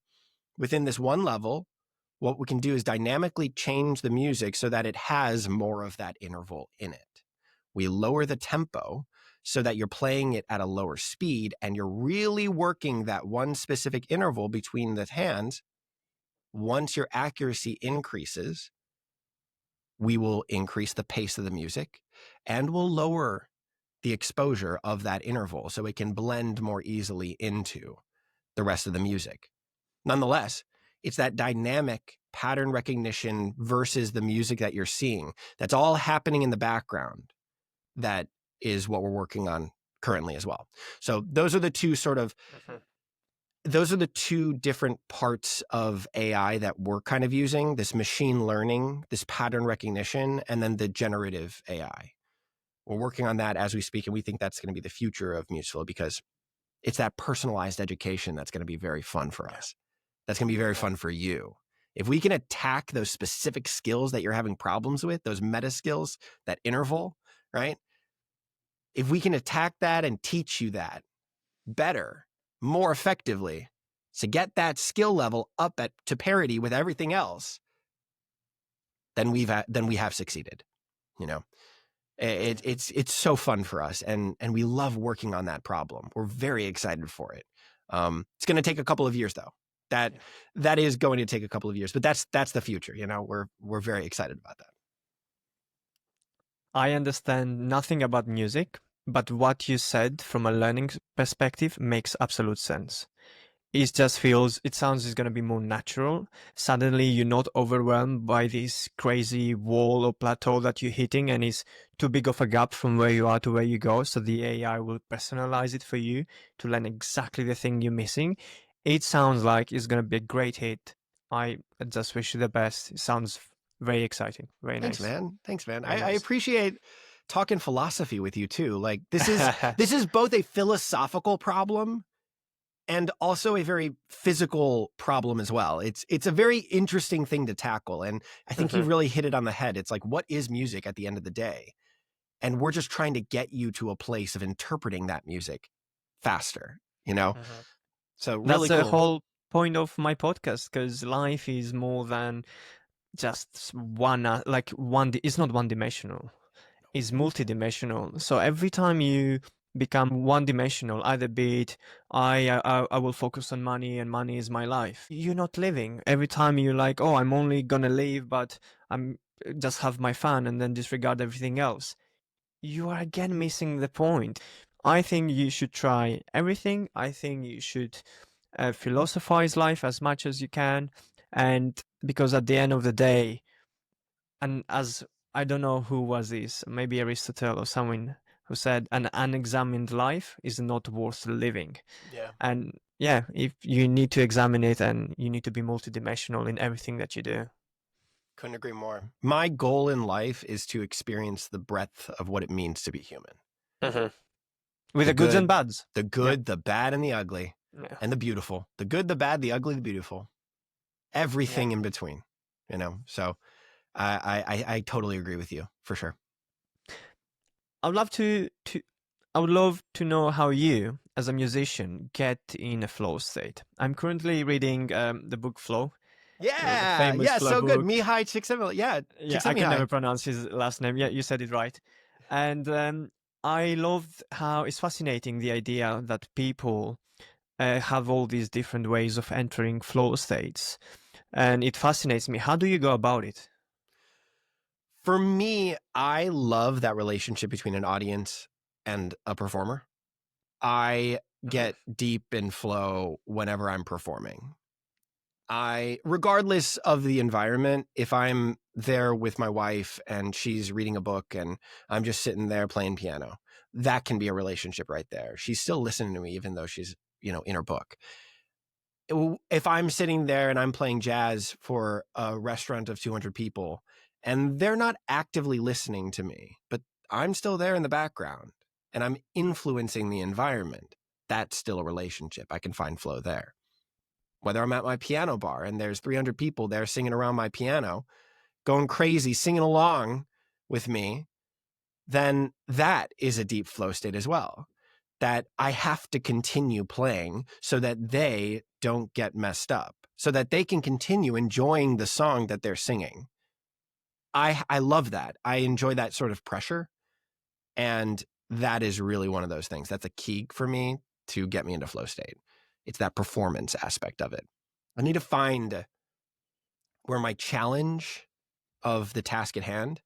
Within this one level, what we can do is dynamically change the music so that it has more of that interval in it. We lower the tempo so that you're playing it at a lower speed and you're really working that one specific interval between the hands. Once your accuracy increases, we will increase the pace of the music and we'll lower the exposure of that interval so it can blend more easily into the rest of the music. Nonetheless, it's that dynamic pattern recognition versus the music that you're seeing. That's all happening in the background. That is what we're working on currently as well. So those are the two those are the two different parts of AI that we're kind of using, this machine learning, this pattern recognition, and then the generative AI. We're working on that as we speak, and we think that's going to be the future of MuseFlow because it's that personalized education that's going to be very fun for us. That's going to be very fun for you. If we can attack those specific skills that you're having problems with, those meta skills, that interval, right? If we can attack that and teach you that better, more effectively, to get that skill level up to parity with everything else, then we have succeeded. You know, it's so fun for us, and we love working on that problem. We're very excited for it. It's going to take a couple of years, though. That is going to take a couple of years, but that's the future. You know, we're very excited about that. I understand nothing about music, but what you said from a learning perspective makes absolute sense. It sounds it's going to be more natural. Suddenly you're not overwhelmed by this crazy wall or plateau that you're hitting and it's too big of a gap from where you are to where you go. So the AI will personalize it for you to learn exactly the thing you're missing. It sounds like it's going to be a great hit. I just wish you the best. It sounds very exciting. Very nice. Thanks, man. I appreciate talking philosophy with you too. Like this is both a philosophical problem and also a very physical problem as well. It's a very interesting thing to tackle. And I think you've really hit it on the head. It's like, what is music at the end of the day? And we're just trying to get you to a place of interpreting that music faster, you know? So really that's cool. The whole point of my podcast, because life is more than just it's not one-dimensional. It's multidimensional. So every time you become one-dimensional, either be it I will focus on money and money is my life, you're not living. Every time you're like, oh, I'm only gonna live, but I'm just have my fun and then disregard everything else, you are again missing the point. I think you should try everything. I think you should philosophize life as much as you can, and because at the end of the day, and as I don't know who was this, maybe Aristotle or someone who said an unexamined life is not worth living. Yeah. And yeah, if you need to examine it and you need to be multidimensional in everything that you do. Couldn't agree more. My goal in life is to experience the breadth of what it means to be human. With the goods and bads. The good, the bad, and the ugly, and the beautiful. The good, the bad, the ugly, the beautiful. Everything in between, you know? So I totally agree with you, for sure. I would love to know how you, as a musician, get in a flow state. I'm currently reading the book Flow. Yeah, so good. Mihai Csikszentmihalyi. I can never pronounce his last name. Yeah, you said it right. And I loved how it's fascinating, the idea that people have all these different ways of entering flow states. And it fascinates me. How do you go about it? For me, I love that relationship between an audience and a performer. I get deep in flow whenever I'm performing. Regardless of the environment, if I'm there with my wife and she's reading a book and I'm just sitting there playing piano, that can be a relationship right there. She's still listening to me, even though she's, in her book. If I'm sitting there and I'm playing jazz for a restaurant of 200 people and they're not actively listening to me, but I'm still there in the background and I'm influencing the environment, that's still a relationship. I can find flow there. Whether I'm at my piano bar and there's 300 people there singing around my piano, going crazy, singing along with me, then that is a deep flow state as well. That I have to continue playing so that they don't get messed up, so that they can continue enjoying the song that they're singing. I love that. I enjoy that sort of pressure. And that is really one of those things. That's a key for me to get me into flow state. It's that performance aspect of it. I need to find where my challenge of the task at hand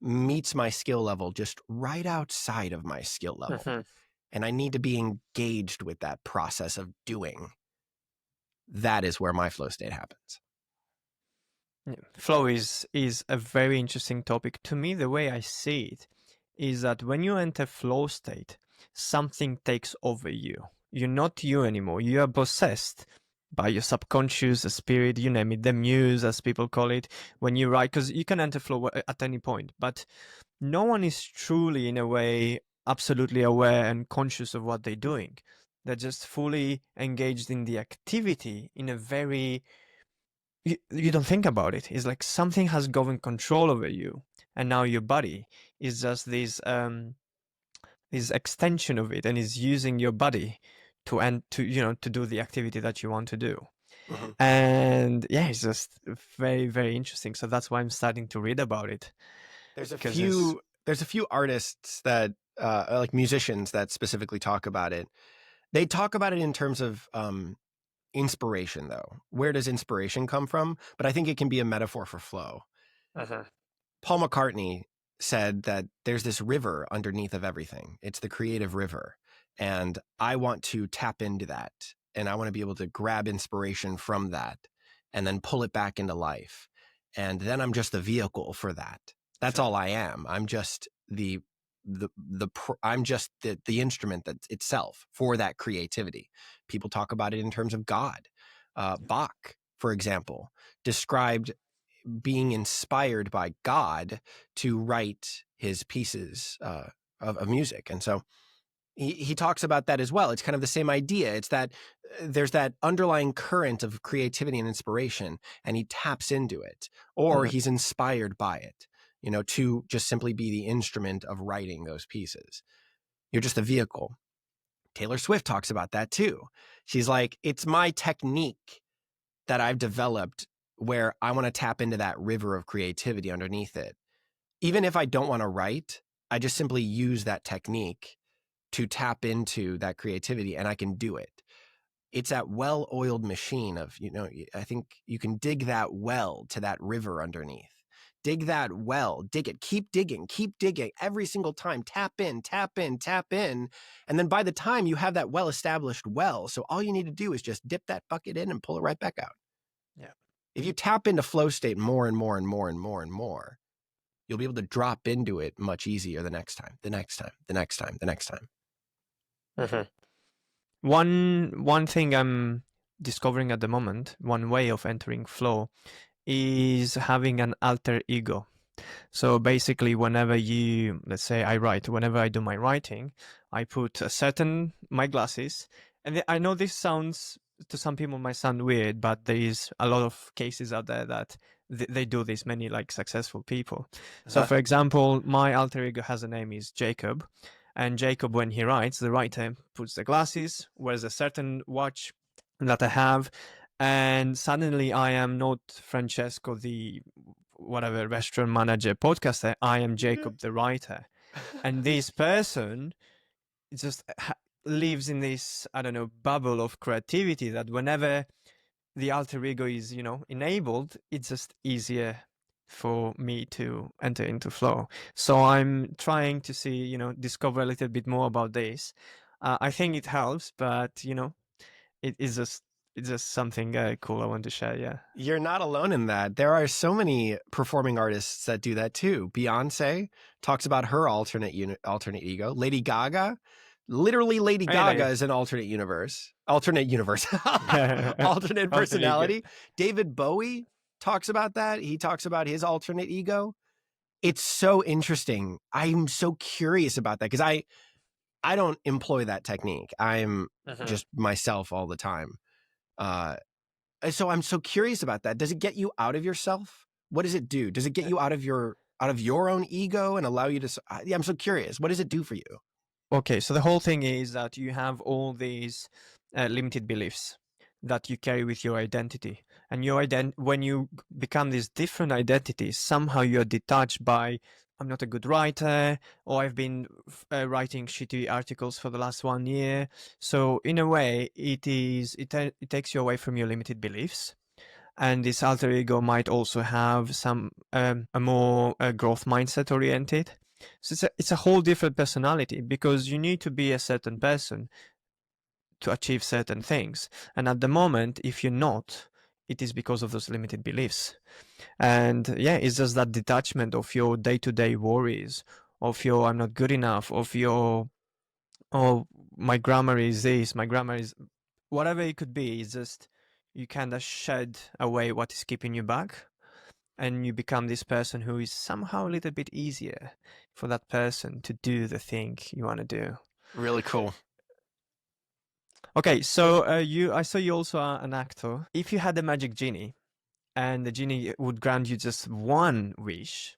meets my skill level just right outside of my skill level. And I need to be engaged with that process of doing. That is where my flow state happens. Yeah. Flow is a very interesting topic. To me, the way I see it is that when you enter flow state, something takes over you. You're not you anymore. You are possessed by your subconscious, the spirit, you name it, the muse, as people call it, when you write, because you can enter flow at any point, but no one is truly, in a way, absolutely aware and conscious of what they're doing. They're just fully engaged in the activity in a very, you don't think about it. It's like something has gotten control over you, and now your body is just this extension of it, and is using your body to do the activity that you want to do. Mm-hmm. And yeah, it's just very, very interesting. So that's why I'm starting to read about it. There's a few artists that like musicians that specifically talk about it. They talk about it in terms of inspiration, though. Where does inspiration come from? But I think it can be a metaphor for flow. Paul McCartney said that there's this river underneath of everything. It's the creative river. And I want to tap into that. And I want to be able to grab inspiration from that and then pull it back into life. And then I'm just the vehicle for that. That's all I am. I'm just the instrument that itself for that creativity. People talk about it in terms of God. Bach, for example, described being inspired by God to write his pieces of music. And so he talks about that as well. It's kind of the same idea. It's that there's that underlying current of creativity and inspiration, and he taps into it, or he's inspired by it, to just simply be the instrument of writing those pieces. You're just the vehicle. Taylor Swift talks about that too. She's like, it's my technique that I've developed where I want to tap into that river of creativity underneath it. Even if I don't want to write, I just simply use that technique to tap into that creativity, and I can do it. It's that well-oiled machine of, I think you can dig that well to that river underneath. Dig that well, dig it, keep digging every single time. Tap in. And then by the time you have that well-established well, so all you need to do is just dip that bucket in and pull it right back out. Yeah. If you tap into flow state more and more, you'll be able to drop into it much easier the next time. One thing I'm discovering at the moment, one way of entering flow, is having an alter ego. So basically, whenever let's say whenever I do my writing, I put my glasses, and I know this sounds, to some people might sound weird, but there is a lot of cases out there that they do this, many like successful people. So for example, my alter ego has a name, is Jacob. And Jacob, when he writes, the writer puts the glasses, wears a certain watch that I have, and suddenly I am not Francesco, the whatever restaurant manager, podcaster. I am Jacob, the writer. And this person just lives in this, I don't know, bubble of creativity that whenever the alter ego is, enabled, it's just easier for me to enter into flow. So I'm trying to see, discover a little bit more about this. I think it helps, but it's just something cool I want to share. Yeah. You're not alone in that. There are so many performing artists that do that too. Beyonce talks about her alternate ego. Lady Gaga, literally Lady Gaga is an alternate universe, alternate Alter personality. ego. David Bowie talks about that. He talks about his alternate ego. It's so interesting. I'm so curious about that because I don't employ that technique. I'm just myself all the time. So I'm so curious about that. Does it get you out of yourself? What does it do? Does it get you out of your own ego and allow you to? I'm so curious. What does it do for you? Okay, so the whole thing is that you have all these limited beliefs that you carry with your identity, and when you become these different identities, somehow you're detached by, I'm not a good writer, or I've been writing shitty articles for the last 1 year. So in a way, it takes you away from your limited beliefs. And this alter ego might also have some a more growth mindset oriented. So it's a whole different personality, because you need to be a certain person to achieve certain things. And at the moment, if you're not, it is because of those limited beliefs. And yeah, it's just that detachment of your day-to-day worries, of your I'm not good enough, of your, oh, my grammar is this, my grammar is, whatever it could be. It's just you kind of shed away what is keeping you back, and you become this person who is somehow a little bit easier for that person to do the thing you want to do. Really cool. Okay, so I saw you also are an actor. If you had a magic genie, and the genie would grant you just one wish,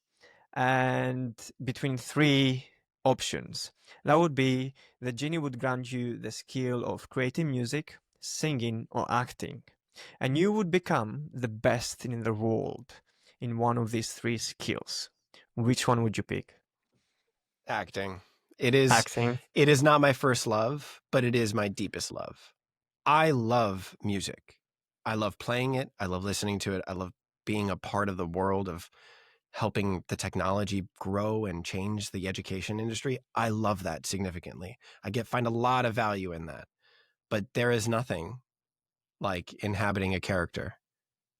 and between 3 options, that would be the genie would grant you the skill of creating music, singing, or acting, and you would become the best in the world in one of these 3 skills. Which one would you pick? Acting. It is Acting. It is not my first love, but it is my deepest love. I love music. I love playing it. I love listening to it. I love being a part of the world of helping the technology grow and change the education industry. I love that significantly. Find a lot of value in that. But there is nothing like inhabiting a character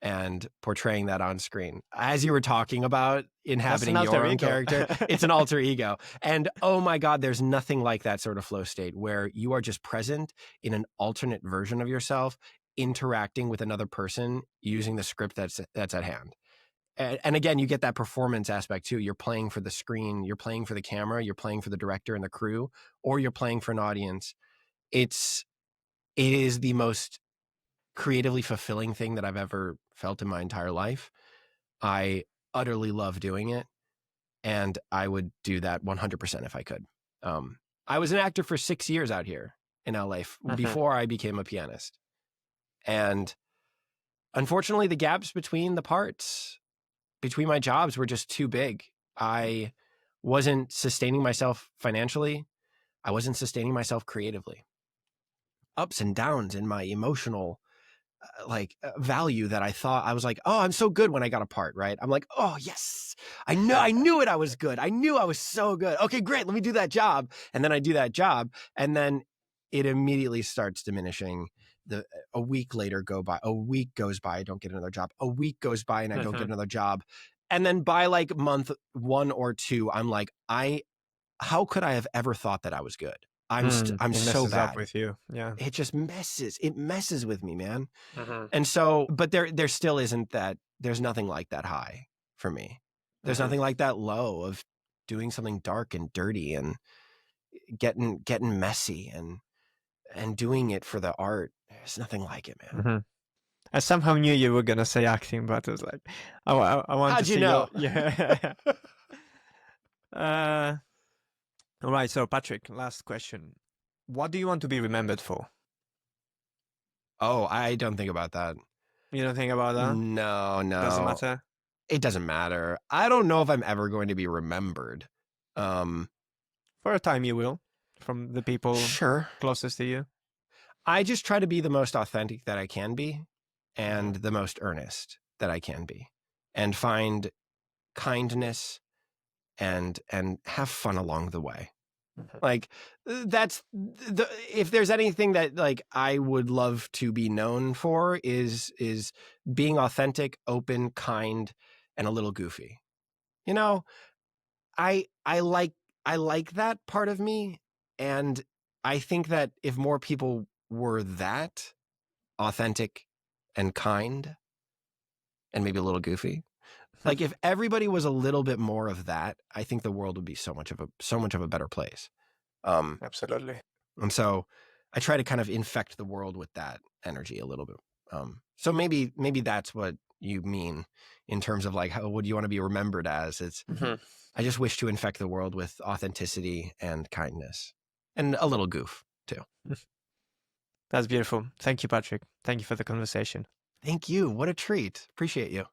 and portraying that on screen. As you were talking about inhabiting your own character, it's an alter ego. And oh my God, there's nothing like that sort of flow state where you are just present in an alternate version of yourself, interacting with another person using the script that's at hand. And again, you get that performance aspect too. You're playing for the screen, you're playing for the camera, you're playing for the director and the crew, or you're playing for an audience. It is the most creatively fulfilling thing that I've ever felt in my entire life. I utterly love doing it, and I would do that 100% if I could. I was an actor for 6 years out here in LA before I became a pianist. And unfortunately, the gaps between the parts, between my jobs, were just too big. I wasn't sustaining myself financially. I wasn't sustaining myself creatively. Ups and downs in my emotional value that I was like, oh, I'm so good when I got a part, right? I'm like, oh, yes, I knew it. I was good. I knew I was so good. Okay, great. Let me do that job. And then I do that job. And then it immediately starts diminishing. A week goes by, I don't get another job. A week goes by and I don't get another job. And then by like month 1 or 2, I'm like, how could I have ever thought that I was good? I'm so bad. Up with you. Yeah. It just messes with me, man. And so, but there still isn't that, there's nothing like that high for me. There's nothing like that low of doing something dark and dirty and getting messy and doing it for the art. There's nothing like it, man. I somehow knew you were going to say acting, but I was like, I want How'd to see you know? Yeah. All right, so Patrick, last question. What do you want to be remembered for? Oh, I don't think about that. You don't think about that? No. Doesn't matter? It doesn't matter. I don't know if I'm ever going to be remembered. For a time you will, from the people Sure. closest to you. I just try to be the most authentic that I can be and the most earnest that I can be, and find kindness and have fun along the way. Like, that's if there's anything that like I would love to be known for is being authentic, open, kind, and a little goofy. You know, I like that part of me, and I think that if more people were that authentic and kind and maybe a little goofy, like if everybody was a little bit more of that, I think the world would be so much of a better place. Absolutely. And so I try to kind of infect the world with that energy a little bit. So maybe that's what you mean in terms of like, how would you want to be remembered as? It's, I just wish to infect the world with authenticity and kindness and a little goof too. That's beautiful. Thank you, Patrick. Thank you for the conversation. Thank you. What a treat. Appreciate you.